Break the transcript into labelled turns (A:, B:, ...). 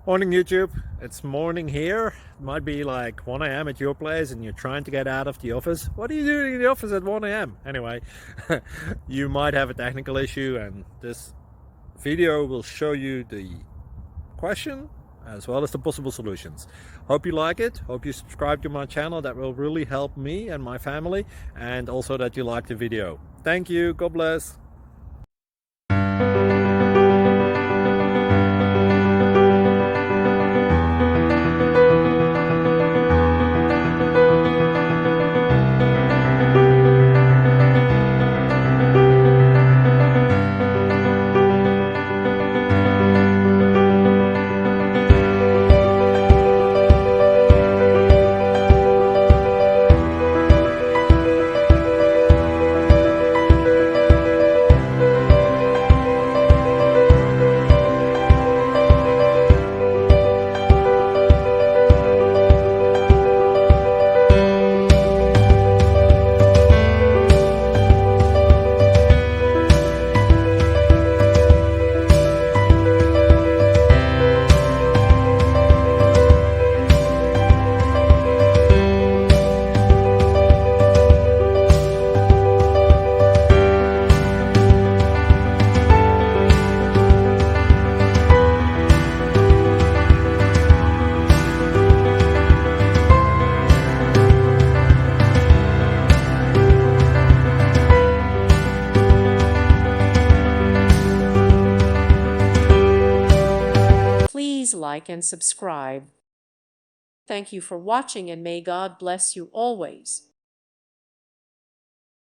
A: Morning YouTube, it's morning here. It might be like 1 a.m. at your place and you're trying to get out of the office. What are you doing in the office at 1 a.m.? Anyway, you might have a technical issue and this video will show you the question as well as the possible solutions. Hope you like it, hope you subscribe to my channel. That will really help me and my family, and also that you like the video. Thank you, God bless.
B: Please like and subscribe. Thank you for watching, and may God bless you always.